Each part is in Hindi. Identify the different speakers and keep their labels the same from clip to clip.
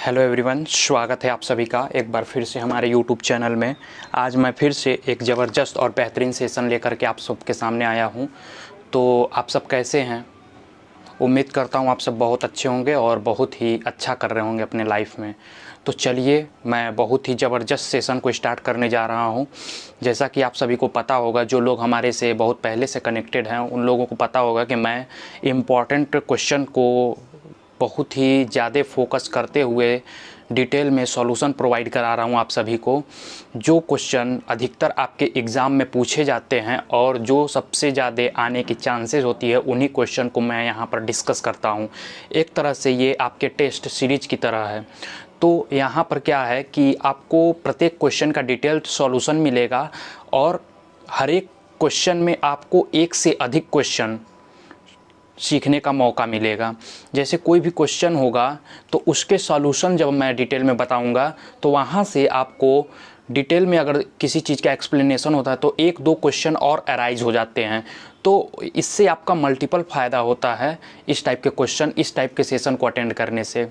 Speaker 1: हेलो एवरीवन, स्वागत है आप सभी का एक बार फिर से हमारे यूट्यूब चैनल में। आज मैं फिर से एक ज़बरदस्त और बेहतरीन सेशन लेकर के आप सबके सामने आया हूं। तो आप सब कैसे हैं? उम्मीद करता हूं आप सब बहुत अच्छे होंगे और बहुत ही अच्छा कर रहे होंगे अपने लाइफ में। तो चलिए, मैं बहुत ही ज़बरदस्त सेशन को स्टार्ट करने जा रहा हूं। जैसा कि आप सभी को पता होगा, जो लोग हमारे से बहुत पहले से कनेक्टेड हैं उन लोगों को पता होगा कि मैं इम्पॉर्टेंट क्वेश्चन को बहुत ही ज़्यादा फोकस करते हुए डिटेल में सॉल्यूशन प्रोवाइड करा रहा हूँ आप सभी को। जो क्वेश्चन अधिकतर आपके एग्ज़ाम में पूछे जाते हैं और जो सबसे ज़्यादा आने की चांसेस होती है, उन्हीं क्वेश्चन को मैं यहाँ पर डिस्कस करता हूँ। एक तरह से ये आपके टेस्ट सीरीज की तरह है। तो यहाँ पर क्या है कि आपको प्रत्येक क्वेश्चन का डिटेल्ड सॉल्यूशन मिलेगा और हर एक क्वेश्चन में आपको एक से अधिक क्वेश्चन सीखने का मौका मिलेगा। जैसे कोई भी क्वेश्चन होगा तो उसके सॉल्यूशन जब मैं डिटेल में बताऊंगा तो वहाँ से आपको डिटेल में अगर किसी चीज़ का एक्सप्लेनेशन होता है तो एक दो क्वेश्चन और अराइज हो जाते हैं। तो इससे आपका मल्टीपल फ़ायदा होता है इस टाइप के क्वेश्चन, इस टाइप के सेशन को अटेंड करने से।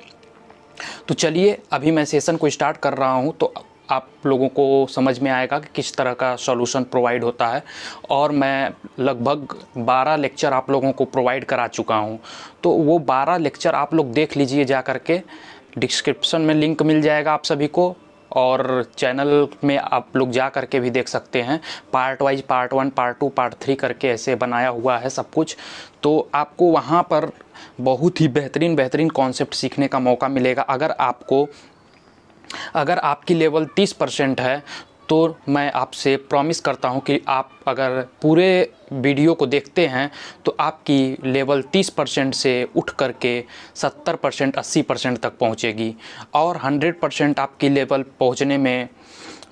Speaker 1: तो चलिए, अभी मैं सेशन को स्टार्ट कर रहा हूँ तो आप लोगों को समझ में आएगा कि किस तरह का सॉल्यूशन प्रोवाइड होता है। और मैं लगभग 12 लेक्चर आप लोगों को प्रोवाइड करा चुका हूं। तो वो 12 लेक्चर आप लोग देख लीजिए जा करके। डिस्क्रिप्शन में लिंक मिल जाएगा आप सभी को और चैनल में आप लोग जा करके भी देख सकते हैं। Part wise, part 1, part 2, part 3 करके ऐसे बनाया हुआ है सब कुछ। तो आपको वहाँ पर बहुत ही बेहतरीन कॉन्सेप्ट सीखने का मौका मिलेगा। अगर आपकी लेवल 30% है तो मैं आपसे प्रॉमिस करता हूं कि आप अगर पूरे वीडियो को देखते हैं तो आपकी लेवल 30% से उठ करके 70%, 80% तक पहुंचेगी। और 100% आपकी लेवल पहुंचने में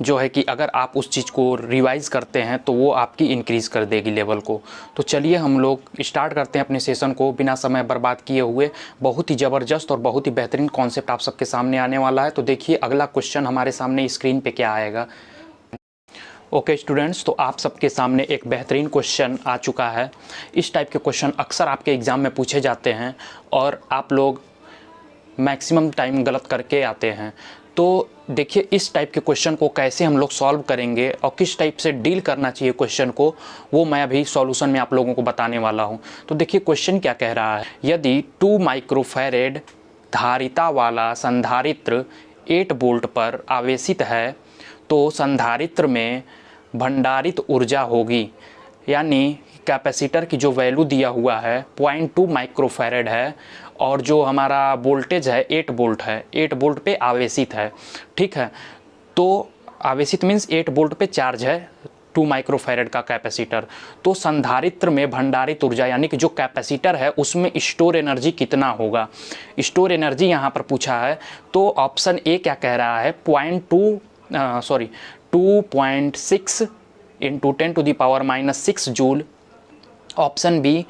Speaker 1: जो है कि अगर आप उस चीज़ को रिवाइज़ करते हैं तो वो आपकी इंक्रीज़ कर देगी लेवल को। तो चलिए, हम लोग स्टार्ट करते हैं अपने सेशन को बिना समय बर्बाद किए हुए। बहुत ही ज़बरदस्त और बहुत ही बेहतरीन कॉन्सेप्ट आप सबके सामने आने वाला है। तो देखिए, अगला क्वेश्चन हमारे सामने स्क्रीन पे क्या आएगा। ओके स्टूडेंट्स, तो आप सबके सामने एक बेहतरीन क्वेश्चन आ चुका है। इस टाइप के क्वेश्चन अक्सर आपके एग्ज़ाम में पूछे जाते हैं और आप लोग मैक्सिमम टाइम गलत करके आते हैं। तो देखिए, इस टाइप के क्वेश्चन को कैसे हम लोग सॉल्व करेंगे और किस टाइप से डील करना चाहिए क्वेश्चन को, वो मैं अभी सॉल्यूशन में आप लोगों को बताने वाला हूं। तो देखिए, क्वेश्चन क्या कह रहा है। यदि 2 माइक्रोफैरेड धारिता वाला संधारित्र 8 वोल्ट पर आवेशित है तो संधारित्र में भंडारित ऊर्जा होगी। यानी कैपेसिटर की जो वैल्यू दिया हुआ है 0.2 माइक्रोफैरेड है और जो हमारा वोल्टेज है 8 वोल्ट है, 8 वोल्ट पे आवेशित है। ठीक है, तो आवेशित मीन्स 8 वोल्ट पे चार्ज है 2 माइक्रोफैरेड का कैपेसिटर। तो संधारित्र में भंडारित ऊर्जा यानी कि जो कैपेसिटर है उसमें स्टोर एनर्जी कितना होगा, स्टोर एनर्जी यहाँ पर पूछा है। तो ऑप्शन ए क्या कह रहा है, 2.6 into 10⁻⁶ joule. Option B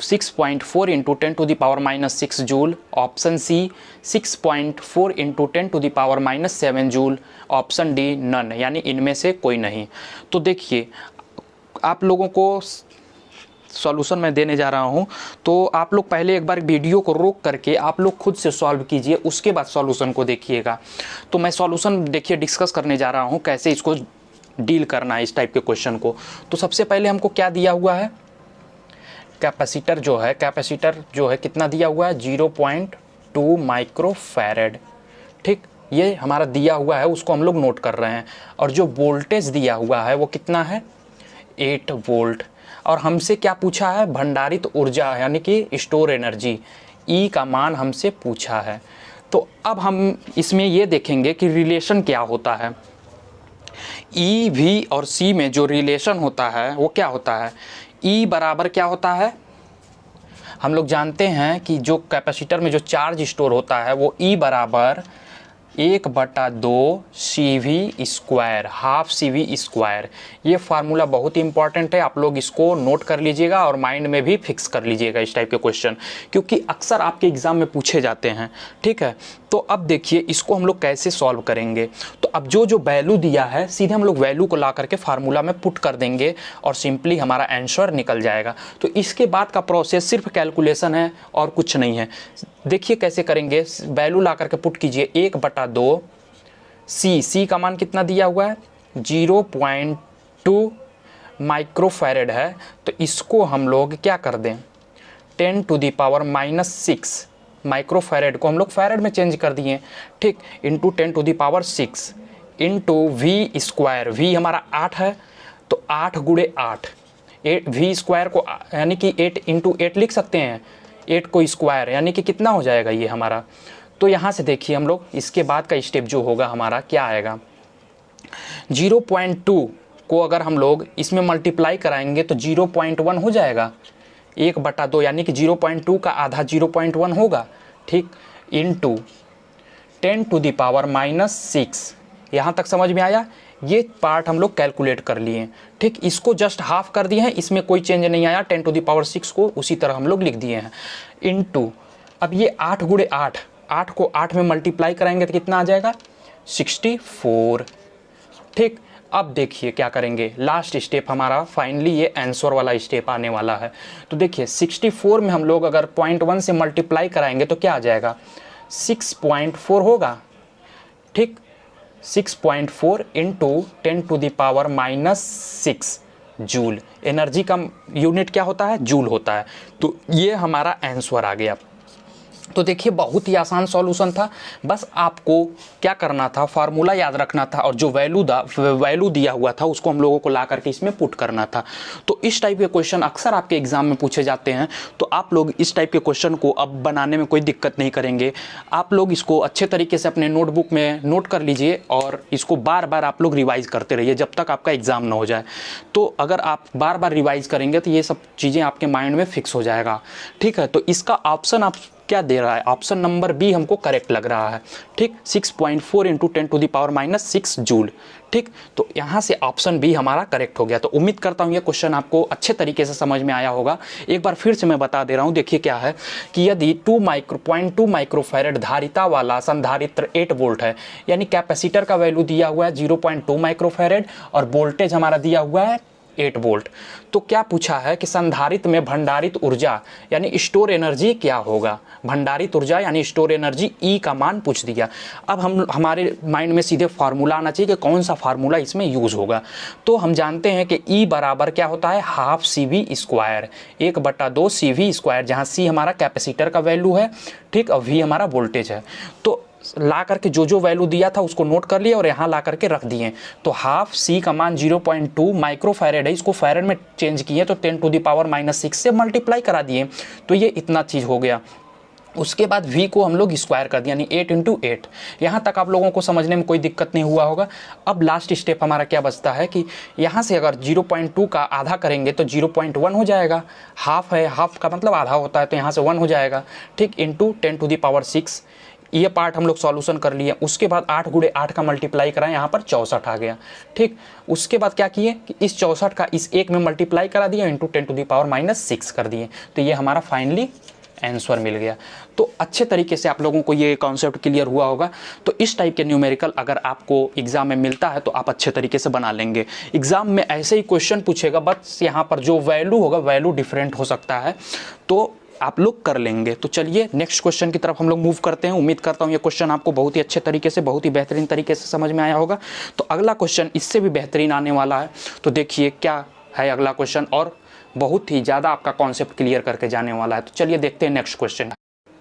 Speaker 1: 6.4 into 10⁻⁶ joule. Option C 6.4 into 10⁻⁷ joule. Option D none, यानी इनमें से कोई नहीं। तो देखिए, आप लोगों को सॉल्यूशन मैं देने जा रहा हूं, तो आप लोग पहले एक बार वीडियो को रोक करके आप लोग खुद से सॉल्व कीजिए, उसके बाद सॉल्यूशन को देखिएगा। तो मैं सॉल्यूशन देखिए डिस्कस करने जा रहा हूं कैसे इसको डील करना है इस टाइप के क्वेश्चन को। तो सबसे पहले हमको क्या दिया हुआ है, कैपेसिटर जो है कितना दिया हुआ है, 0.2 माइक्रोफैरेड। ठीक, ये हमारा दिया हुआ है, उसको हम लोग नोट कर रहे हैं। और जो वोल्टेज दिया हुआ है वो कितना है, 8 वोल्ट। और हमसे क्या पूछा है, भंडारित ऊर्जा यानी कि स्टोर एनर्जी, ई का मान हमसे पूछा है। तो अब हम इसमें ये देखेंगे कि रिलेशन क्या होता है। ई, वी और सी में जो रिलेशन होता है वो क्या होता है, ई बराबर क्या होता है, हम लोग जानते हैं कि जो कैपेसिटर में जो चार्ज स्टोर होता है वो ई बराबर 1/2 CV², हाफ CV²। ये फार्मूला बहुत ही इंपॉर्टेंट है, आप लोग इसको नोट कर लीजिएगा और माइंड में भी फिक्स कर लीजिएगा इस टाइप के क्वेश्चन, क्योंकि अक्सर आपके एग्जाम में पूछे जाते हैं। ठीक है, तो अब देखिए इसको हम लोग कैसे सॉल्व करेंगे। तो अब जो जो वैल्यू दिया है सीधे हम लोग वैल्यू को ला करके फार्मूला में पुट कर देंगे और सिंपली हमारा आंसर निकल जाएगा। तो इसके बाद का प्रोसेस सिर्फ कैलकुलेशन है और कुछ नहीं है। देखिए कैसे करेंगे, वैल्यू ला करके पुट कीजिए 1/2 C का मान कितना दिया हुआ है 0.2 माइक्रोफैरेड है। तो इसको हम लोग क्या कर दें 10⁻⁻6 माइक्रोफैरेड को हम लोग फैरेड में चेंज कर दिए। ठीक, इंटू 10⁻6 इंटू V², V हमारा 8 है तो 8 × 8 V² को यानी कि 8 × 8 लिख सकते हैं, 8 को स्क्वायर यानी कि कितना हो जाएगा ये हमारा। तो यहाँ से देखिए हम लोग इसके बाद का स्टेप जो होगा हमारा क्या आएगा, 0.2 को अगर हम लोग इसमें मल्टीप्लाई कराएंगे तो 0.1 हो जाएगा, 1/2 यानी कि 0.2 का आधा 0.1 होगा। ठीक, इंटू 10⁻⁻6। यहाँ तक समझ में आया, ये पार्ट हम लोग कैलकुलेट कर लिए। ठीक, इसको जस्ट हाफ कर दिए हैं, इसमें कोई चेंज नहीं आया, 10⁻6 को उसी तरह हम लोग लिख दिए हैं। इंटू अब ये 8 × 8, 8 को 8 में मल्टीप्लाई कराएंगे तो कितना आ जाएगा 64। ठीक, अब देखिए क्या करेंगे, लास्ट स्टेप हमारा फाइनली ये आंसर वाला स्टेप आने वाला है। तो देखिए 64 में हम लोग अगर 0.1 से मल्टीप्लाई कराएंगे तो क्या आ जाएगा 6.4 होगा। ठीक, 6.4 इंटू 10⁻⁻6 जूल। एनर्जी का यूनिट क्या होता है, जूल होता है। तो ये हमारा आंसर आ गया। तो देखिए बहुत ही आसान सॉल्यूशन था, बस आपको क्या करना था, फार्मूला याद रखना था और जो वैल्यू दिया हुआ था उसको हम लोगों को ला करके इसमें पुट करना था। तो इस टाइप के क्वेश्चन अक्सर आपके एग्जाम में पूछे जाते हैं, तो आप लोग इस टाइप के क्वेश्चन को अब बनाने में कोई दिक्कत नहीं करेंगे। आप लोग इसको अच्छे तरीके से अपने नोटबुक में नोट कर लीजिए और इसको बार बार आप लोग रिवाइज़ करते रहिए जब तक आपका एग्ज़ाम ना हो जाए। तो अगर आप बार बार रिवाइज़ करेंगे तो ये सब चीज़ें आपके माइंड में फिक्स हो जाएगा। ठीक है, तो इसका ऑप्शन आप क्या दे रहा है, ऑप्शन नंबर बी हमको करेक्ट लग रहा है। ठीक, 6.4 इंटू 10⁻⁻6 जूल। ठीक, तो यहाँ से ऑप्शन बी हमारा करेक्ट हो गया। तो उम्मीद करता हूँ ये क्वेश्चन आपको अच्छे तरीके से समझ में आया होगा। एक बार फिर से मैं बता दे रहा हूँ, देखिए क्या है कि यदि 0.2 माइक्रोफैरेड धारिता वाला संधारित्र 8 वोल्ट है, यानी कैपेसिटर का वैल्यू दिया हुआ है 0.2 माइक्रोफैरेड और वोल्टेज हमारा दिया हुआ है 8 वोल्ट। तो क्या पूछा है कि संधारित्र में भंडारित ऊर्जा यानी स्टोर एनर्जी क्या होगा, भंडारित ऊर्जा यानी स्टोर एनर्जी ई का मान पूछ दिया। अब हमारे माइंड में सीधे फार्मूला आना चाहिए कि कौन सा फार्मूला इसमें यूज़ होगा। तो हम जानते हैं कि ई बराबर क्या होता है हाफ CV², 1/2 CV², जहाँ C हमारा कैपेसिटर का वैल्यू है। ठीक, और V हमारा वोल्टेज है। तो ला करके जो जो वैल्यू दिया था उसको नोट कर लिया और यहाँ ला करके रख दिए। तो हाफ C का मान 0.2 माइक्रोफैरेड है, इसको फैरेड में चेंज किए तो 10⁻⁻6 से मल्टीप्लाई करा दिए, तो ये इतना चीज़ हो गया। उसके बाद V को हम लोग स्क्वायर कर दिया यानी 8 × 8। यहाँ तक आप लोगों को समझने में कोई दिक्कत नहीं हुआ होगा। अब लास्ट स्टेप हमारा क्या बचता है कि यहाँ से अगर 0.2 का आधा करेंगे तो 0.1 हो जाएगा, हाफ है, हाफ का मतलब आधा होता है तो यहाँ से 1 हो जाएगा। ठीक, इंटू 10⁻6, ये पार्ट हम लोग सॉल्यूशन कर लिए। उसके बाद 8 × 8 का मल्टीप्लाई कराएं, यहाँ पर 64 आ गया। ठीक, उसके बाद क्या किए कि इस 64 का इस एक में मल्टीप्लाई करा दिया इंटू 10⁻⁻6 कर दिए, तो ये हमारा फाइनली आंसर मिल गया। तो अच्छे तरीके से आप लोगों को ये कॉन्सेप्ट क्लियर हुआ होगा। तो इस टाइप के न्यूमेरिकल अगर आपको एग्जाम में मिलता है तो आप अच्छे तरीके से बना लेंगे। एग्जाम में ऐसे ही क्वेश्चन पूछेगा, बस यहाँ पर जो वैल्यू होगा वैल्यू डिफरेंट हो सकता है, तो आप लोग कर लेंगे। तो चलिए नेक्स्ट क्वेश्चन की तरफ हम लोग मूव करते हैं। उम्मीद करता हूँ ये क्वेश्चन आपको बहुत ही अच्छे तरीके से, बहुत ही बेहतरीन तरीके से समझ में आया होगा। तो अगला क्वेश्चन इससे भी बेहतरीन आने वाला है। तो देखिए क्या है अगला क्वेश्चन, और बहुत ही ज़्यादा आपका कॉन्सेप्ट क्लियर करके जाने वाला है। तो चलिए देखते हैं नेक्स्ट क्वेश्चन।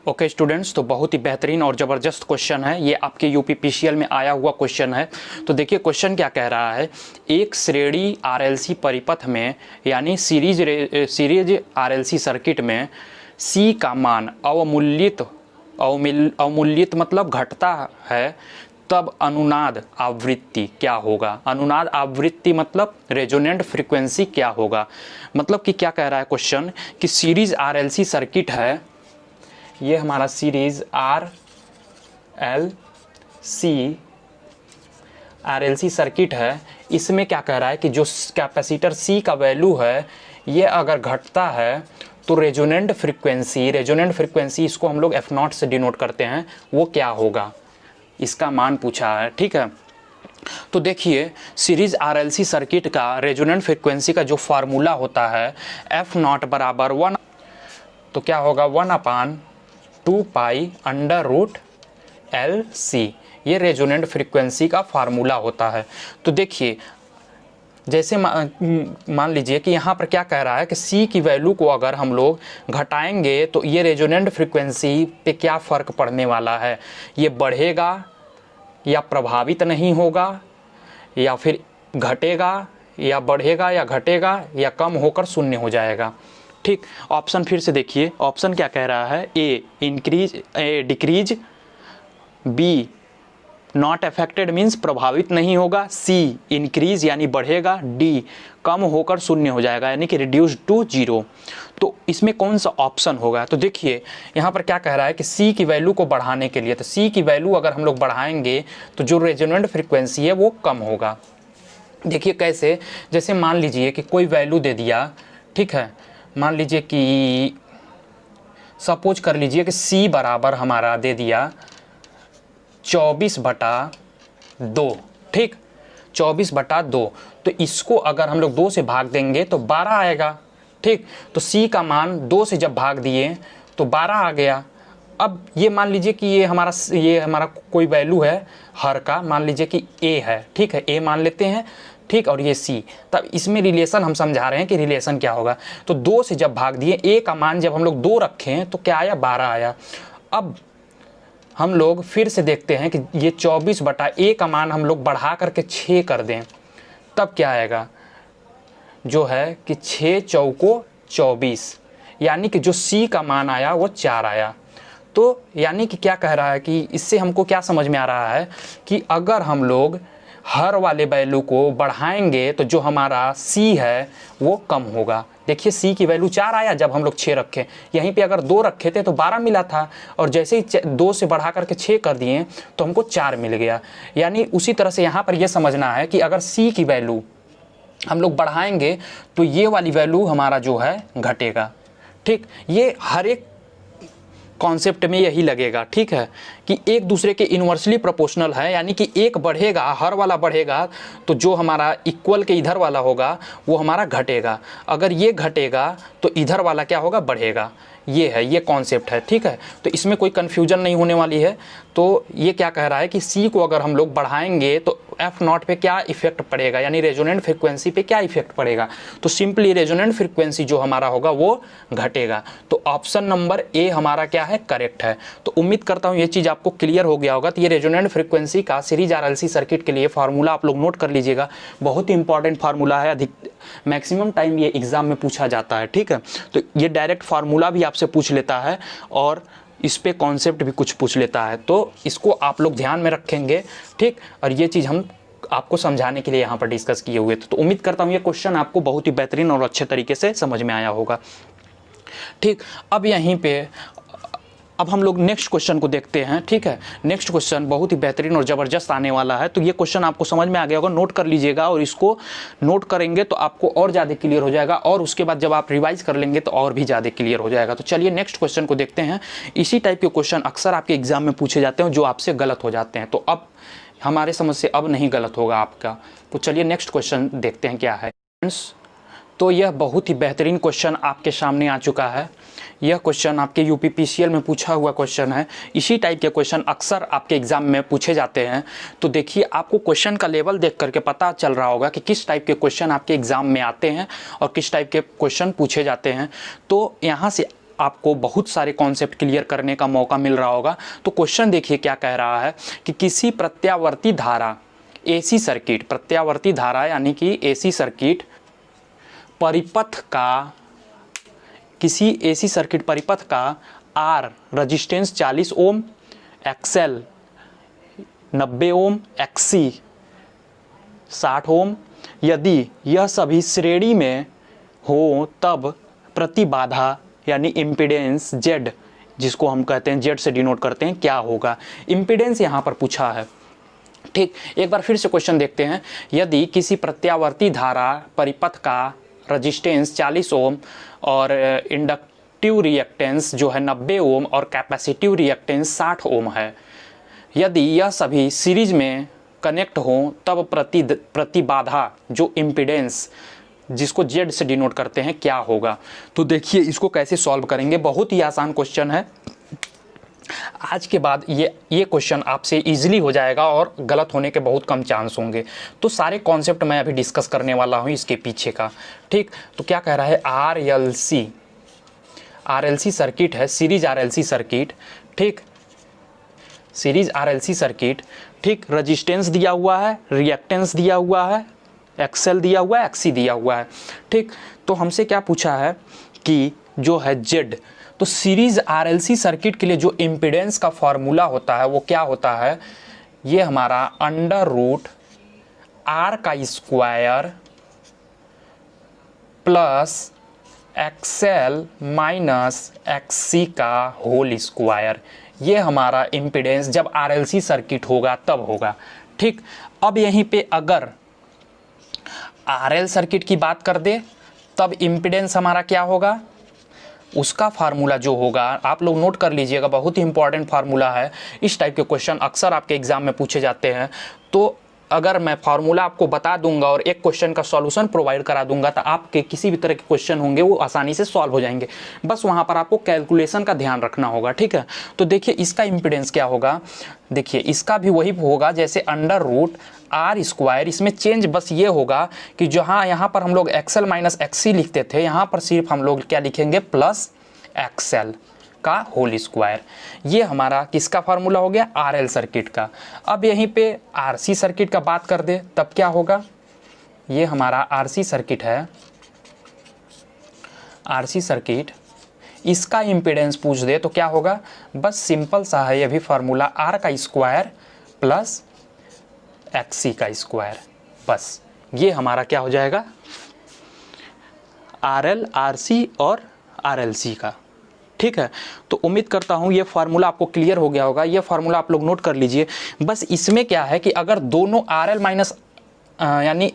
Speaker 1: ओके स्टूडेंट्स, तो बहुत ही बेहतरीन और ज़बरदस्त क्वेश्चन है, ये आपके UPPCL में आया हुआ क्वेश्चन है। तो देखिए क्वेश्चन क्या कह रहा है, एक श्रेणी RLC परिपथ में यानी सीरीज RLC सर्किट में C का मान अवमूल्यित मतलब घटता है, तब अनुनाद आवृत्ति क्या होगा। अनुनाद आवृत्ति मतलब रेजोनेंट फ्रीक्वेंसी क्या होगा। मतलब कि क्या कह रहा है क्वेश्चन कि सीरीज RLC सर्किट है, ये हमारा सीरीज RLC सी RLC सर्किट है, इसमें क्या कह रहा है कि जो कैपेसिटर C का वैल्यू है ये अगर घटता है तो रेजोनेंट फ्रीक्वेंसी इसको हम लोग F0 से डिनोट करते हैं, वो क्या होगा, इसका मान पूछा है। ठीक है, तो देखिए सीरीज RLC सर्किट का रेजोनेंट फ्रीक्वेंसी का जो फार्मूला होता है F0 बराबर 1, तो क्या होगा 1/2 पाई √LC, ये रेजोनेंट फ्रीक्वेंसी का फार्मूला होता है। तो देखिए जैसे मान लीजिए कि यहाँ पर क्या कह रहा है कि C की वैल्यू को अगर हम लोग घटाएंगे तो ये रेजोनेंट फ्रीक्वेंसी पे क्या फ़र्क पड़ने वाला है, ये बढ़ेगा या प्रभावित नहीं होगा, या फिर घटेगा या बढ़ेगा या घटेगा या कम होकर शून्य हो जाएगा। ठीक, ऑप्शन फिर से देखिए, ऑप्शन क्या कह रहा है, A decrease, B not affected means प्रभावित नहीं होगा, सी इंक्रीज यानी बढ़ेगा, डी कम होकर शून्य हो जाएगा यानी कि रिड्यूस टू 0। तो इसमें कौन सा ऑप्शन होगा, तो देखिए यहाँ पर क्या कह रहा है कि सी की वैल्यू को बढ़ाने के लिए, तो सी की वैल्यू अगर हम लोग बढ़ाएंगे तो जो रेजोनेंट फ्रीक्वेंसी है वो कम होगा। देखिए कैसे, जैसे मान लीजिए कि कोई वैल्यू दे दिया, ठीक है, मान लीजिए कि सपोज कर लीजिए कि सी बराबर हमारा दे दिया 24/2, ठीक 24/2, तो इसको अगर हम लोग 2 से भाग देंगे तो 12 आएगा। ठीक, तो C का मान 2 से जब भाग दिए तो 12 आ गया। अब ये मान लीजिए कि ये हमारा कोई वैल्यू है हर का, मान लीजिए कि A है, ठीक है, A मान लेते हैं, ठीक, और ये C, तब इसमें रिलेशन हम समझा रहे हैं कि रिलेशन क्या होगा। तो 2 से जब भाग दिए, A का मान जब हम लोग 2 रखें तो क्या आया, 12 आया। अब हम लोग फिर से देखते हैं कि ये 24/A का मान हम लोग बढ़ा करके 6 कर दें, तब क्या आएगा, जो है कि 6 चौको 24, यानी कि जो C का मान आया वो 4 आया। तो यानी कि क्या कह रहा है कि इससे हमको क्या समझ में आ रहा है कि अगर हम लोग हर वाले वैल्यू को बढ़ाएंगे तो जो हमारा C है वो कम होगा। देखिए C की वैल्यू 4 आया जब हम लोग 6 रखे, यहीं पे अगर 2 रखे थे तो 12 मिला था, और जैसे ही 2 से बढ़ा करके 6 कर दिए तो हमको 4 मिल गया। यानी उसी तरह से यहाँ पर यह समझना है कि अगर C की वैल्यू हम लोग बढ़ाएंगे तो ये वाली वैल्यू हमारा जो है घटेगा। ठीक, ये हर एक कॉन्सेप्ट में यही लगेगा, ठीक है, कि एक दूसरे के इन्वर्सली प्रोपोर्शनल है, यानी कि एक बढ़ेगा, हर वाला बढ़ेगा तो जो हमारा इक्वल के इधर वाला होगा वो हमारा घटेगा, अगर ये घटेगा तो इधर वाला क्या होगा, बढ़ेगा। ये है, ये कॉन्सेप्ट है, ठीक है, तो इसमें कोई कन्फ्यूजन नहीं होने वाली है। तो ये क्या कह रहा है कि C को अगर हम लोग बढ़ाएंगे तो F0 पे क्या इफेक्ट पड़ेगा, यानी रेजोनेंट फ्रीक्वेंसी पे क्या इफेक्ट पड़ेगा, तो सिंपली रेजोनेंट फ्रीक्वेंसी जो हमारा होगा वो घटेगा। तो ऑप्शन नंबर ए हमारा क्या है, करेक्ट है। तो उम्मीद करता हूँ ये चीज़ आपको क्लियर हो गया होगा। तो ये रेजोनेंट फ्रीक्वेंसी का सीरीज RLC सर्किट के लिए फार्मूला आप लोग नोट कर लीजिएगा, बहुत ही इंपॉर्टेंट फार्मूला है, अधिक मैक्सिमम टाइम ये एग्जाम में पूछा जाता है, ठीक है। तो ये डायरेक्ट फार्मूला भी आपसे पूछ लेता है और इस पे कॉन्सेप्ट भी कुछ पूछ लेता है, तो इसको आप लोग ध्यान में रखेंगे, ठीक। और ये चीज़ हम आपको समझाने के लिए यहाँ पर डिस्कस किए हुए थे। तो उम्मीद करता हूँ ये क्वेश्चन आपको बहुत ही बेहतरीन और अच्छे तरीके से समझ में आया होगा, ठीक। अब यहीं पे अब हम लोग नेक्स्ट क्वेश्चन को देखते हैं, ठीक है। नेक्स्ट क्वेश्चन बहुत ही बेहतरीन और ज़बरदस्त आने वाला है। तो ये क्वेश्चन आपको समझ में आ गया होगा, नोट कर लीजिएगा, और इसको नोट करेंगे तो आपको और ज़्यादा क्लियर हो जाएगा, और उसके बाद जब आप रिवाइज कर लेंगे तो और भी ज़्यादा क्लियर हो जाएगा। तो चलिए नेक्स्ट क्वेश्चन को देखते हैं। इसी टाइप के क्वेश्चन अक्सर आपके एग्जाम में पूछे जाते हैं जो आपसे गलत हो जाते हैं, तो अब हमारे समझ से अब नहीं गलत होगा आपका। तो चलिए नेक्स्ट क्वेश्चन देखते हैं क्या है। तो यह बहुत ही बेहतरीन क्वेश्चन आपके सामने आ चुका है। यह क्वेश्चन आपके यूपीपीसीएल में पूछा हुआ क्वेश्चन है। इसी टाइप के क्वेश्चन अक्सर आपके एग्जाम में पूछे जाते हैं। तो देखिए आपको क्वेश्चन का लेवल देख करके पता चल रहा होगा कि किस टाइप के क्वेश्चन आपके एग्जाम में आते हैं और किस टाइप के क्वेश्चन पूछे जाते हैं। तो यहाँ से आपको बहुत सारे कॉन्सेप्ट क्लियर करने का मौका मिल रहा होगा। तो क्वेश्चन देखिए क्या कह रहा है कि किसी प्रत्यावर्ती धारा AC सर्किट, प्रत्यावर्ती धारा यानी कि AC सर्किट परिपथ का, किसी AC सर्किट परिपथ का R रजिस्टेंस 40 ओम, XL 90 ओम, XC 60 ओम, यदि यह सभी श्रेणी में हो तब प्रतिबाधा यानी इम्पीडेंस Z जिसको हम कहते हैं जेड से डिनोट करते हैं, क्या होगा। इम्पीडेंस यहाँ पर पूछा है। ठीक, एक बार फिर से क्वेश्चन देखते हैं। यदि किसी प्रत्यावर्ती धारा परिपथ का रजिस्टेंस 40 ओम और इंडक्टिव रिएक्टेंस जो है 90 ओम और कैपेसिटिव रिएक्टेंस 60 ओम है, यदि यह सभी सीरीज में कनेक्ट हों तब प्रतिबाधा जो इम्पीडेंस जिसको जेड से डिनोट करते हैं क्या होगा। तो देखिए इसको कैसे सॉल्व करेंगे, बहुत ही आसान क्वेश्चन है। आज के बाद ये क्वेश्चन आपसे इजीली हो जाएगा और गलत होने के बहुत कम चांस होंगे। तो सारे कॉन्सेप्ट मैं अभी डिस्कस करने वाला हूँ इसके पीछे का। ठीक, तो क्या कह रहा है, आरएलसी सर्किट है, सीरीज आरएलसी सर्किट। ठीक, सीरीज आरएलसी सर्किट। ठीक, रजिस्टेंस दिया हुआ है, रिएक्टेंस दिया हुआ है, एक्सएल दिया हुआ है, एक्सी दिया हुआ है। ठीक, तो हमसे क्या पूछा है कि जो है जेड, तो सीरीज आरएलसी सर्किट के लिए जो इम्पीडेंस का फॉर्मूला होता है वो क्या होता है, ये हमारा अंडर रूट आर का square plus XL minus XC का होल स्क्वायर, ये हमारा इम्पीडेंस जब आरएलसी सर्किट होगा तब होगा। ठीक, अब यहीं पे अगर आरएल सर्किट की बात कर दे तब इम्पीडेंस हमारा क्या होगा, उसका फार्मूला जो होगा आप लोग नोट कर लीजिएगा, बहुत ही इंपॉर्टेंट फार्मूला है। इस टाइप के क्वेश्चन अक्सर आपके एग्जाम में पूछे जाते हैं। तो अगर मैं फार्मूला आपको बता दूंगा और एक क्वेश्चन का सॉल्यूशन प्रोवाइड करा दूंगा तो आपके किसी भी तरह के क्वेश्चन होंगे वो आसानी से सॉल्व हो जाएंगे। बस वहाँ पर आपको कैलकुलेशन का ध्यान रखना होगा। ठीक है, तो देखिए इसका इम्पीडेंस क्या होगा, देखिए इसका भी वही होगा जैसे अंडर रूट आर स्क्वायर। इसमें चेंज बस ये होगा कि जहाँ यहाँ पर हम लोग एक्सएल माइनस एक्सी लिखते थे, यहाँ पर सिर्फ हम लोग क्या लिखेंगे, प्लस एक्सएल का होल स्क्वायर। ये हमारा किसका फार्मूला हो गया, आरएल सर्किट का। अब यहीं पे आरसी सर्किट का बात कर दे तब क्या होगा, ये हमारा आरसी सर्किट है, आरसी सर्किट, इसका इम्पीडेंस पूछ दे तो क्या होगा, बस सिंपल सा है ये भी फार्मूला, आर का स्क्वायर प्लस एक्सी का स्क्वायर। बस ये हमारा क्या हो जाएगा, आरएल, आरसी और आरएलसी का। ठीक है, तो उम्मीद करता हूँ ये फार्मूला आपको क्लियर हो गया होगा। ये फार्मूला आप लोग नोट कर लीजिए। बस इसमें क्या है कि अगर दोनों आरएल माइनस यानी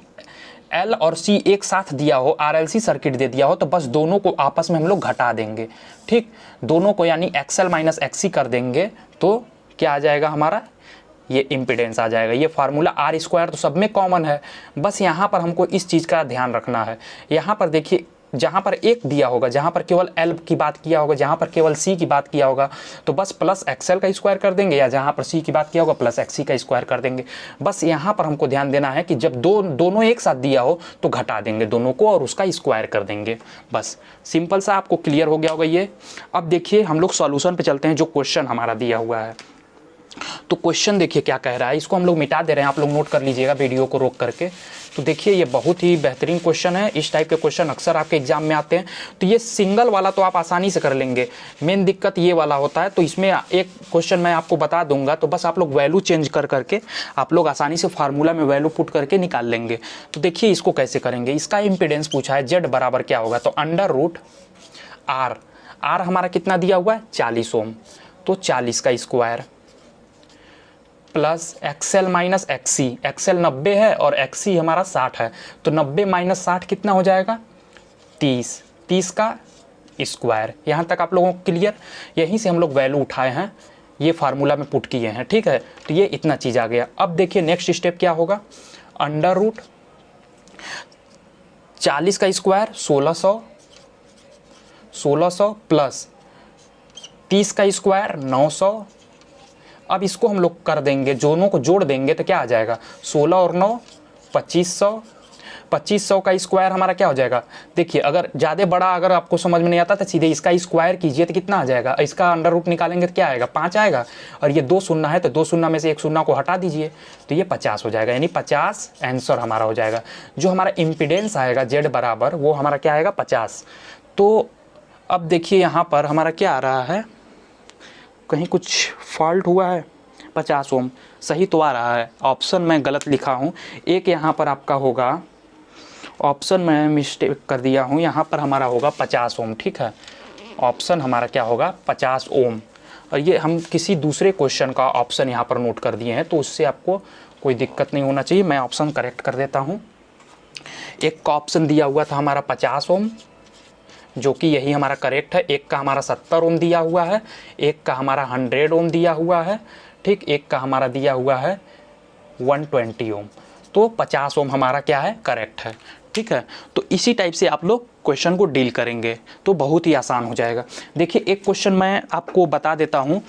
Speaker 1: एल और सी एक साथ दिया हो, आरएलसी सर्किट दे दिया हो, तो बस दोनों को आपस में हम लोग घटा देंगे। ठीक, दोनों को यानी एक्सएल माइनस एक्सी कर देंगे तो क्या आ जाएगा हमारा, ये इम्पीडेंस आ जाएगा। ये फार्मूला आर स्क्वायर तो सब में कॉमन है, बस यहाँ पर हमको इस चीज़ का ध्यान रखना है। यहाँ पर देखिए जहाँ पर एक दिया होगा, जहाँ पर केवल एल की बात किया होगा, जहाँ पर केवल सी की बात किया होगा तो बस प्लस एक्सएल का स्क्वायर कर देंगे, या जहाँ पर सी की बात किया होगा प्लस एक्सी का स्क्वायर कर देंगे। बस यहाँ पर हमको ध्यान देना है कि जब दोनों एक साथ दिया हो तो घटा देंगे दोनों को और उसका स्क्वायर कर देंगे। बस सिंपल सा आपको क्लियर हो गया होगा ये। अब देखिए हम लोग सॉल्यूशन पे चलते हैं, जो क्वेश्चन हमारा दिया हुआ है। तो क्वेश्चन देखिए क्या कह रहा है, इसको हम लोग मिटा दे रहे हैं, आप लोग नोट कर लीजिएगा वीडियो को रोक करके। तो देखिए ये बहुत ही बेहतरीन क्वेश्चन है, इस टाइप के क्वेश्चन अक्सर आपके एग्जाम में आते हैं। तो ये सिंगल वाला तो आप आसानी से कर लेंगे, मेन दिक्कत ये वाला होता है। तो इसमें एक क्वेश्चन मैं आपको बता दूंगा, तो बस आप लोग वैल्यू चेंज कर करके आप लोग आसानी से फार्मूला में वैल्यू पुट करके निकाल लेंगे। तो देखिए इसको कैसे करेंगे, इसका इम्पीडेंस पूछा है, जेड बराबर क्या होगा, तो अंडर रूट आर, आर हमारा कितना दिया हुआ है 40 ओम, तो 40 का square plus XL minus XC, XL 90 है और एक्सी हमारा 60 है, तो 90 माइनस 60 कितना हो जाएगा 30, 30 का स्क्वायर। यहाँ तक आप लोगों को क्लियर, यहीं से हम लोग वैल्यू उठाए हैं, ये फार्मूला में पुट किए हैं। ठीक है, तो ये इतना चीज़ आ गया। अब देखिए नेक्स्ट स्टेप क्या होगा, अंडर रूट 40 का स्क्वायर 1600 प्लस 30 का स्क्वायर 900। अब इसको हम लोग कर देंगे, दोनों को जोड़ देंगे तो क्या आ जाएगा 16 और 9 2500, 2500 का स्क्वायर हमारा क्या हो जाएगा, देखिए अगर ज़्यादा बड़ा अगर आपको समझ में नहीं आता तो सीधे इसका स्क्वायर कीजिए तो कितना आ जाएगा, इसका अंडर रूट निकालेंगे तो क्या आएगा 5 आएगा, और ये 2 शून्य है तो 2 शून्य में से एक शून्य को हटा दीजिए तो ये 50 हो जाएगा, यानी 50 आंसर हमारा हो जाएगा। जो हमारा इम्पीडेंस आएगा जेड बराबर वो हमारा क्या आएगा 50। तो अब देखिए यहाँ पर हमारा क्या आ रहा है, कहीं कुछ फॉल्ट हुआ है, 50 ओम सही तो आ रहा है, ऑप्शन मैं गलत लिखा हूँ, एक यहाँ पर आपका होगा, ऑप्शन में मिस्टेक कर दिया हूँ, यहाँ पर हमारा होगा 50 ओम। ठीक है, ऑप्शन हमारा क्या होगा 50 ओम। और ये हम किसी दूसरे क्वेश्चन का ऑप्शन यहाँ पर नोट कर दिए हैं, तो उससे आपको कोई दिक्कत नहीं होना चाहिए। मैं ऑप्शन करेक्ट कर देता हूँ। एक का ऑप्शन दिया हुआ था हमारा 50 ओम, जो कि यही हमारा करेक्ट है। एक का हमारा 70 ओम दिया हुआ है, एक का हमारा 100 ओम दिया हुआ है, ठीक। एक का हमारा दिया हुआ है 120 ओम। तो 50 ओम हमारा क्या है, करेक्ट है, ठीक है। तो इसी टाइप से आप लोग क्वेश्चन को डील करेंगे तो बहुत ही आसान हो जाएगा। देखिए एक क्वेश्चन मैं आपको बता देता हूँ,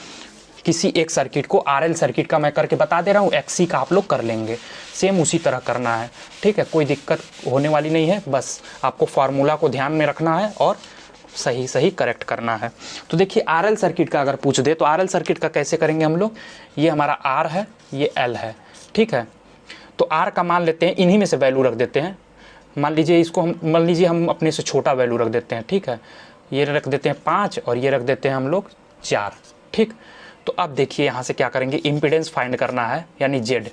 Speaker 1: किसी एक सर्किट को, आरएल सर्किट का मैं करके बता दे रहा हूँ, एक्सी का आप लोग कर लेंगे। सेम उसी तरह करना है, ठीक है, कोई दिक्कत होने वाली नहीं है। बस आपको फार्मूला को ध्यान में रखना है और सही सही करेक्ट करना है। तो देखिए आरएल सर्किट का अगर पूछ दे तो आरएल सर्किट का कैसे करेंगे हम लोग। ये हमारा आर है, ये एल है, ठीक है। तो आर का मान लेते हैं, इन्हीं में से वैल्यू रख देते हैं। मान लीजिए इसको हम अपने से छोटा वैल्यू रख देते हैं, ठीक है। ये रख देते हैं 5 और ये रख देते हैं हम लोग 4, ठीक। तो अब देखिए यहाँ से क्या करेंगे, इम्पीडेंस फाइंड करना है, यानी जेड,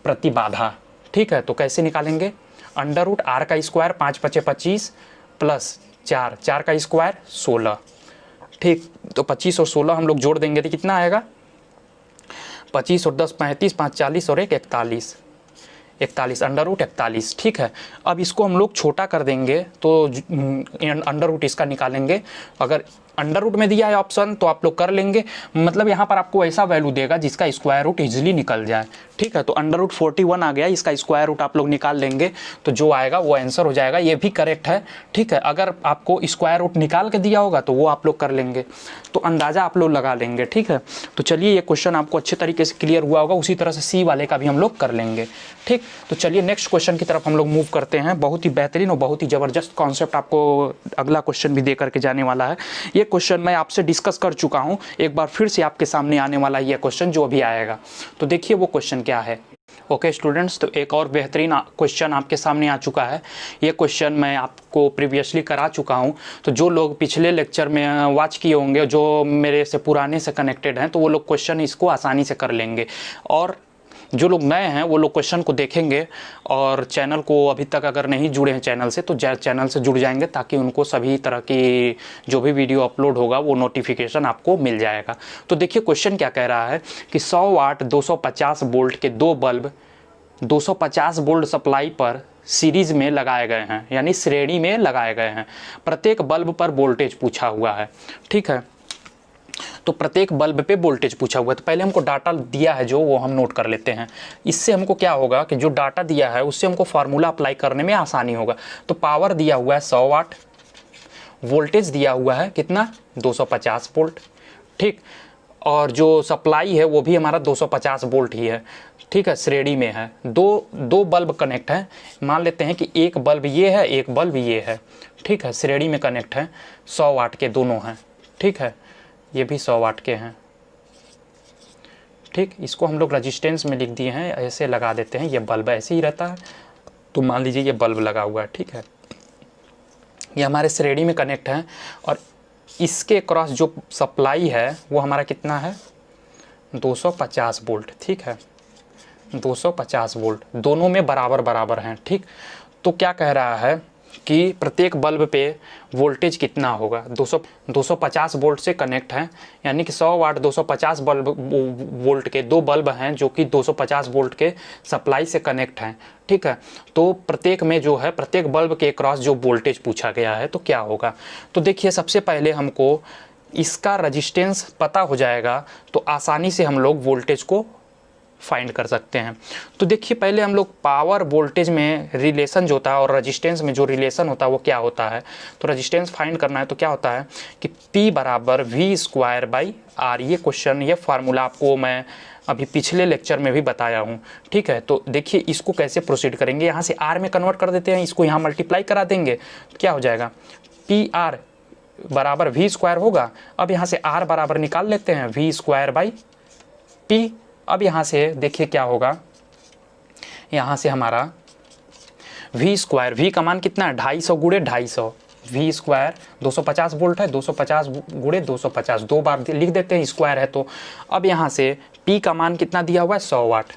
Speaker 1: प्रतिबाधा, ठीक है। तो कैसे निकालेंगे, अंडर रूट आर का स्क्वायर 5 × 5 = 25 प्लस 4 का स्क्वायर 16, ठीक। तो 25 और 16 हम लोग जोड़ देंगे तो कितना आएगा, 25 और 10 35, 5 40 और 1 41 अंडर रूट 41, ठीक है। अब इसको हम लोग छोटा कर देंगे तो अंडर रूट इसका निकालेंगे। अगर अंडर रूट में दिया है ऑप्शन तो आप लोग कर लेंगे, मतलब यहाँ पर आपको ऐसा वैल्यू देगा जिसका स्क्वायर रूट इजीली निकल जाए, ठीक है। तो अंडर रूट 41 आ गया, इसका स्क्वायर रूट आप लोग निकाल लेंगे तो जो आएगा वो आंसर हो जाएगा। ये भी करेक्ट है, ठीक है। अगर आपको स्क्वायर रूट निकाल के दिया होगा तो वो आप लोग कर लेंगे, तो अंदाज़ा आप लोग लगा लेंगे, ठीक है। तो चलिए ये क्वेश्चन आपको अच्छे तरीके से क्लियर हुआ होगा। उसी तरह से सी वाले का भी हम लोग कर लेंगे, ठीक। तो चलिए नेक्स्ट क्वेश्चन की तरफ हम लोग मूव करते हैं। बहुत ही बेहतरीन और बहुत ही ज़बरदस्त कॉन्सेप्ट आपको अगला क्वेश्चन भी दे करके जाने वाला है। ये क्वेश्चन मैं आपसे डिस्कस कर चुका हूँ, एक बार फिर से आपके सामने आने वाला है ये क्वेश्चन जो अभी आएगा। तो देखिए वो क्वेश्चन क्या है। ओके स्टूडेंट्स, तो एक और बेहतरीन क्वेश्चन आपके सामने आ चुका है। ये क्वेश्चन मैं आपको प्रीवियसली करा चुका हूँ, तो जो लोग पिछले लेक्चर में वॉच किए होंगे, जो मेरे से पुराने से कनेक्टेड हैं, तो वो लोग क्वेश्चन इसको आसानी से कर लेंगे। और जो लोग नए हैं वो लोग क्वेश्चन को देखेंगे और चैनल को अभी तक अगर नहीं जुड़े हैं चैनल से तो चैनल से जुड़ जाएंगे, ताकि उनको सभी तरह की जो भी वीडियो अपलोड होगा वो नोटिफिकेशन आपको मिल जाएगा। तो देखिए क्वेश्चन क्या कह रहा है कि 100 वाट 250 वोल्ट के दो बल्ब 250 वोल्ट सप्लाई पर सीरीज में लगाए गए हैं, यानी श्रेणी में लगाए गए हैं। प्रत्येक बल्ब पर वोल्टेज पूछा हुआ है, ठीक है। तो प्रत्येक बल्ब पे वोल्टेज पूछा हुआ है। तो पहले हमको डाटा दिया है जो, वो हम नोट कर लेते हैं। इससे हमको क्या होगा कि जो डाटा दिया है उससे हमको फार्मूला अप्लाई करने में आसानी होगा। तो पावर दिया हुआ है 100 वाट, वोल्टेज दिया हुआ है कितना 250 वोल्ट, ठीक। और जो सप्लाई है वो भी हमारा 250 वोल्ट ही है, ठीक है, श्रेणी में है। दो बल्ब कनेक्ट है। मान लेते हैं कि एक बल्ब ये है, एक बल्ब ये है, ठीक है, श्रेणी में कनेक्ट है। 100 वाट के दोनों हैं, ठीक है, ये भी 100 वाट के हैं, ठीक। इसको हम लोग रजिस्टेंस में लिख दिए हैं, ऐसे लगा देते हैं। ये बल्ब ऐसे ही रहता है, तो मान लीजिए ये बल्ब लगा हुआ है, ठीक है। ये हमारे श्रेणी में कनेक्ट है और इसके क्रॉस जो सप्लाई है वो हमारा कितना है 250 वोल्ट, ठीक है, 250 वोल्ट, दोनों में बराबर बराबर हैं, ठीक। तो क्या कह रहा है कि प्रत्येक बल्ब पे वोल्टेज कितना होगा, 250 वोल्ट से कनेक्ट है, यानी कि 100 वाट 250 वोल्ट के दो बल्ब हैं जो कि 250 वोल्ट के सप्लाई से कनेक्ट हैं, ठीक है। तो प्रत्येक में जो है, प्रत्येक बल्ब के क्रॉस जो वोल्टेज पूछा गया है तो क्या होगा। तो देखिए सबसे पहले हमको इसका रजिस्टेंस पता हो जाएगा तो आसानी से हम लोग वोल्टेज को फाइंड कर सकते हैं। तो देखिए पहले हम लोग पावर वोल्टेज में रिलेशन जो होता है और रेजिस्टेंस में जो रिलेशन होता है वो क्या होता है। तो रेजिस्टेंस फाइंड करना है तो क्या होता है कि P = V²/R। ये क्वेश्चन, ये फार्मूला आपको मैं अभी पिछले लेक्चर में भी बताया हूँ, ठीक है। तो देखिए इसको कैसे प्रोसीड करेंगे, यहाँ से R में कन्वर्ट कर देते हैं, इसको यहाँ मल्टीप्लाई करा देंगे तो क्या हो जाएगा PR = V² होगा। अब यहाँ से R बराबर निकाल लेते हैं V²/P। अब यहाँ से देखिए क्या होगा, यहाँ से हमारा V², V का मान कितना है 250 × 250, V² 250 वोल्ट है, 250 × 250, दो बार लिख देते हैं, स्क्वायर है तो। अब यहाँ से P का मान कितना दिया हुआ है 100 वाट,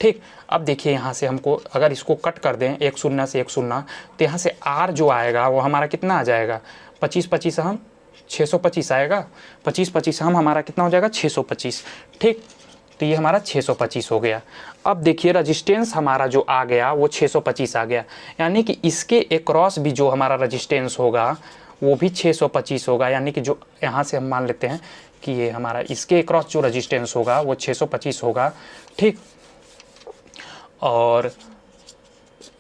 Speaker 1: ठीक। अब देखिए यहाँ से हमको अगर इसको कट कर दें 1 0 से 1 0, तो यहाँ से R जो आएगा वो हमारा कितना आ जाएगा 25 25 हम 625 आएगा, 25 25 हम हमारा कितना हो जाएगा 625। ठीक, तो ये हमारा 625 हो गया। अब देखिए रजिस्टेंस हमारा जो आ गया वो 625 आ गया, यानी कि इसके अक्रॉस भी जो हमारा रजिस्टेंस होगा वो भी 625 होगा। यानी कि जो यहाँ से हम मान लेते हैं कि ये हमारा इसके अक्रॉस जो रजिस्टेंस होगा वो 625 होगा। ठीक, और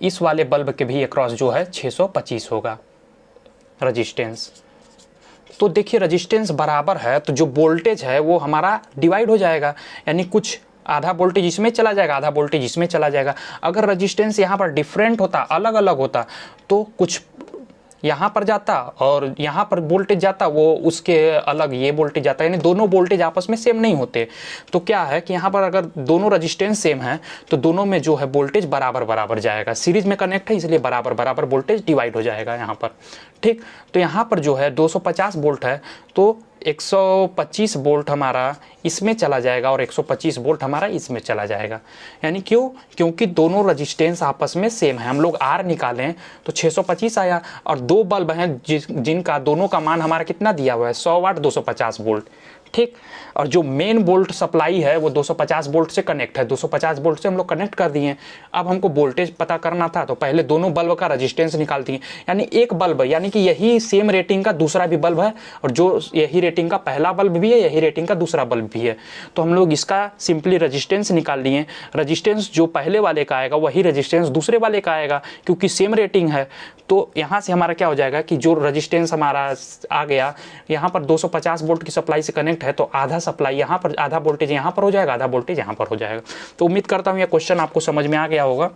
Speaker 1: इस वाले बल्ब के भी अक्रॉस जो है 625 होगा रजिस्टेंस। तो देखिए रजिस्टेंस बराबर है तो जो वोल्टेज है वो हमारा डिवाइड हो जाएगा, यानी कुछ आधा वोल्टेज इसमें चला जाएगा, आधा वोल्टेज इसमें चला जाएगा। अगर रजिस्टेंस यहाँ पर डिफरेंट होता, अलग अलग होता, तो कुछ यहाँ पर जाता और यहाँ पर वोल्टेज जाता, वो उसके अलग ये वोल्टेज जाता, यानी दोनों वोल्टेज आपस में सेम नहीं होते। तो क्या है कि यहाँ पर अगर दोनों रजिस्टेंस सेम है तो दोनों में जो है वोल्टेज बराबर बराबर जाएगा, सीरीज में कनेक्ट है इसलिए बराबर बराबर वोल्टेज डिवाइड हो जाएगा यहाँ पर। ठीक, तो यहाँ पर जो है 250 वोल्ट है तो 125 वोल्ट हमारा इसमें चला जाएगा और 125 वोल्ट हमारा इसमें चला जाएगा। यानी क्यों? क्योंकि दोनों रजिस्टेंस आपस में सेम है। हम लोग आर निकालें तो 625 आया, और दो बल्ब हैं जिनका दोनों का मान हमारा कितना दिया हुआ है 100 वाट 250 वोल्ट। ठीक, और जो मेन वोल्ट सप्लाई है वो 250 वोल्ट से कनेक्ट है, 250 वोल्ट से हम लोग कनेक्ट कर दिए। अब हमको वोल्टेज पता करना था तो पहले दोनों बल्ब का रजिस्टेंस निकाल दिए, यानी एक बल्ब, यानी कि यही सेम रेटिंग का दूसरा भी बल्ब है, और जो यही रेटिंग का पहला बल्ब भी है यही रेटिंग का दूसरा बल्ब भी है। तो हम लोग इसका सिंपली रजिस्टेंस निकाल लिए। रजिस्टेंस जो पहले वाले का आएगा वही रजिस्टेंस दूसरे वाले का आएगा, क्योंकि सेम रेटिंग है। तो यहाँ से हमारा क्या हो जाएगा कि जो रजिस्टेंस हमारा आ गया, यहाँ पर 250 वोल्ट की सप्लाई से कनेक्ट है तो आधा सप्लाई यहाँ पर, आधा वोल्टेज यहाँ पर हो जाएगा, आधा वोल्टेज यहाँ पर हो जाएगा। तो उम्मीद करता हूँ यह क्वेश्चन आपको समझ में आ गया होगा।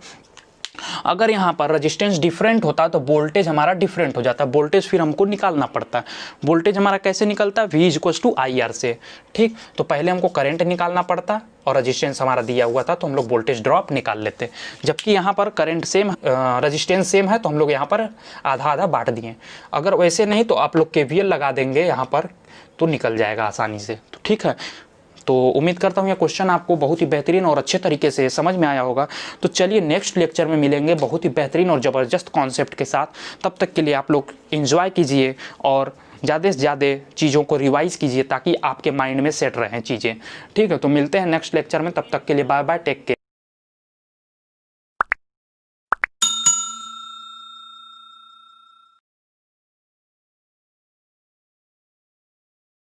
Speaker 1: अगर यहाँ पर रजिस्टेंस डिफरेंट होता तो वोल्टेज हमारा डिफरेंट हो जाता, वोल्टेज फिर हमको निकालना पड़ता। वोल्टेज हमारा कैसे निकलता है? V=IR से। ठीक, तो पहले हमको करंट निकालना पड़ता और रजिस्टेंस हमारा दिया हुआ था तो हम लोग वोल्टेज ड्रॉप निकाल लेते। जबकि यहाँ पर करंट सेम, रजिस्टेंस सेम है तो हम लोग यहाँ पर आधा आधा बांट दिए। अगर वैसे नहीं तो आप लोग KVL लगा देंगे यहाँ पर तो निकल जाएगा आसानी से। तो ठीक है, तो उम्मीद करता हूँ यह क्वेश्चन आपको बहुत ही बेहतरीन और अच्छे तरीके से समझ में आया होगा। तो चलिए नेक्स्ट लेक्चर में मिलेंगे बहुत ही बेहतरीन और ज़बरदस्त कॉन्सेप्ट के साथ। तब तक के लिए आप लोग एंजॉय कीजिए और ज़्यादा से ज़्यादा चीज़ों को रिवाइज़ कीजिए ताकि आपके माइंड में सेट रहें चीज़ें। ठीक है, तो मिलते हैं नेक्स्ट लेक्चर में, तब तक के लिए बाय बाय, टेक केयर।